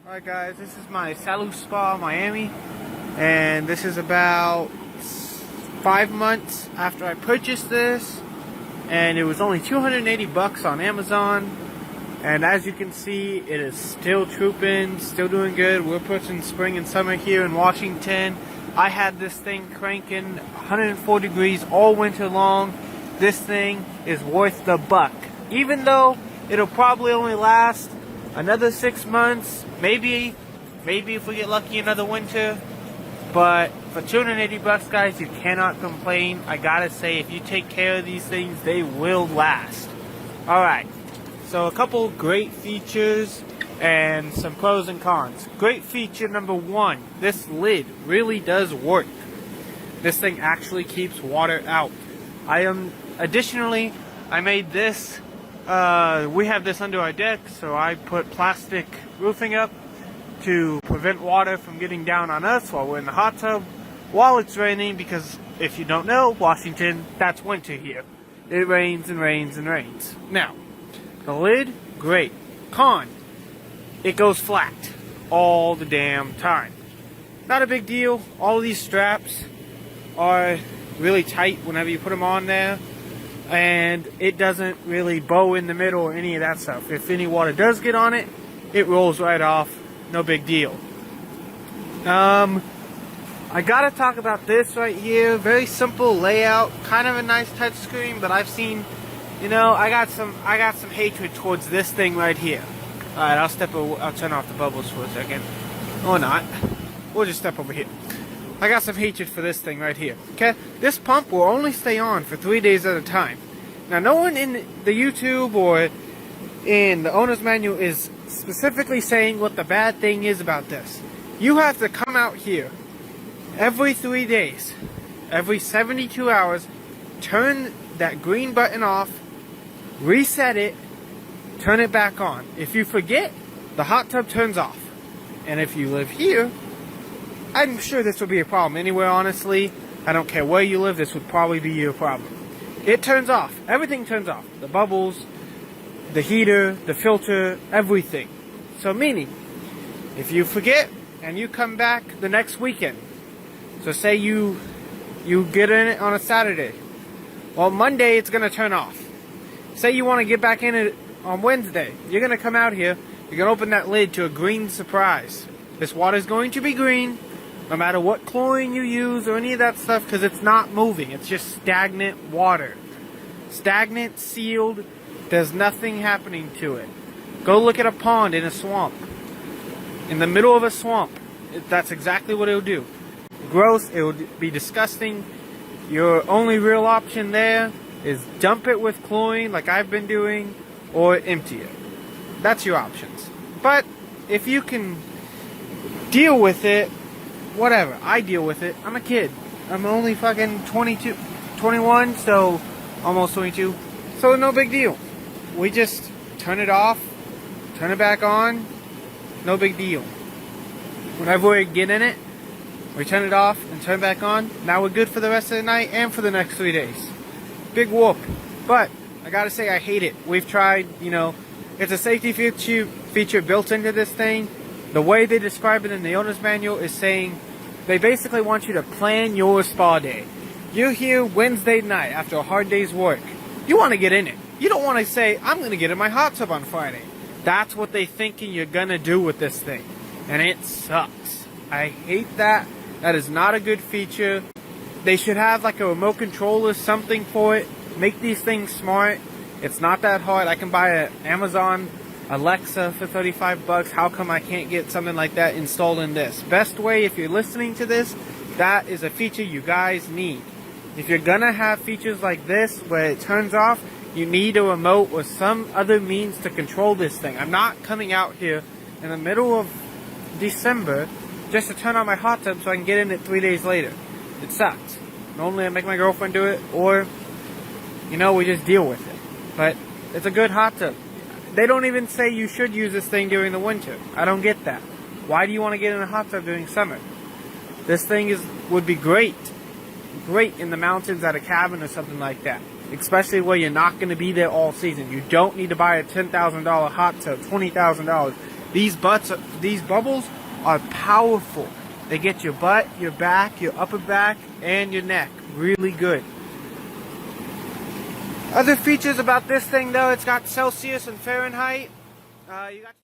Alright guys, this is my SaluSpa Miami, and this is about 5 months after I purchased this, and it was only 280 bucks on Amazon. And as you can see, it is still trooping, still doing good. We're pushing spring and summer here in Washington. I had this thing cranking 104 degrees all winter long. This thing is worth the buck, even though it'll probably only last another 6 months, maybe if we get lucky another winter. But for 280 bucks, guys, you cannot complain. I gotta say, if you take care of these things, they will last. Alright, so a couple great features and some pros and cons. Great feature number one, this lid really does work. This thing actually keeps water out. Additionally, I made this, we have this under our deck, so I put plastic roofing up to prevent water from getting down on us while we're in the hot tub while it's raining, because if you don't know, Washington, that's winter here. It rains and rains and rains. Now, the lid, great. Con, it goes flat all the damn time. Not a big deal. All of these straps are really tight whenever you put them on there, and it doesn't really bow in the middle or any of that stuff. If any water does get on it, it rolls right off. No big deal. I gotta talk about this right here. Very simple layout, kind of a nice touch screen, but I've seen, you know, I got some hatred towards this thing right here. Alright, I'll turn off the bubbles for a second. Or not. We'll just step over here. I got some hatred for this thing right here. Okay? This pump will only stay on for 3 days at a time. Now, no one in the YouTube or in the owner's manual is specifically saying what the bad thing is about this. You have to come out here every 3 days, every 72 hours, turn that green button off, reset it, turn it back on. If you forget, the hot tub turns off. And if you live here, I'm sure this would be a problem anywhere, honestly. I don't care where you live, this would probably be your problem. It turns off. Everything turns off. The bubbles, the heater, the filter, everything. So meaning, if you forget and you come back the next weekend, so say you get in it on a Saturday, well, Monday it's going to turn off. Say you want to get back in it on Wednesday, you're going to come out here, you're going to open that lid to a green surprise. This water is going to be green, no matter what chlorine you use or any of that stuff, because it's not moving. It's just stagnant water. Stagnant, sealed, there's nothing happening to it. Go look at a pond in a swamp. In the middle of a swamp, that's exactly what it'll do. Gross, it would be disgusting. Your only real option there is dump it with chlorine like I've been doing, or empty it. That's your options. But if you can deal with it, whatever. I deal with it. I'm a kid. I'm only fucking 21, so almost 22. So no big deal. We just turn it off, turn it back on, no big deal. Whenever we get in it, we turn it off and turn it back on. Now we're good for the rest of the night and for the next 3 days. Big whoop. But I gotta say, I hate it. We've tried, you know, it's a safety feature built into this thing. The way they describe it in the owner's manual is saying they basically want you to plan your spa day. You're here Wednesday night after a hard day's work. You want to get in it. You don't want to say, I'm going to get in my hot tub on Friday. That's what they thinking you're going to do with this thing. And it sucks. I hate that. That is not a good feature. They should have like a remote control or something for it. Make these things smart. It's not that hard. I can buy an Amazon Alexa for 35 bucks. How come I can't get something like that installed in this? Bestway, if you're listening to this, that is a feature you guys need. If you're gonna have features like this where it turns off, you need a remote or some other means to control this thing. I'm not coming out here in the middle of December just to turn on my hot tub so I can get in it 3 days later. It sucks. Normally I make my girlfriend do it, or, you know, we just deal with it. But it's a good hot tub. They don't even say you should use this thing during the winter. I don't get that. Why do you want to get in a hot tub during summer? This thing would be great in the mountains at a cabin or something like that. Especially where you're not going to be there all season. You don't need to buy a $10,000 hot tub, $20,000. These bubbles are powerful. They get your butt, your back, your upper back, and your neck really good. Other features about this thing though, it's got Celsius and Fahrenheit. You got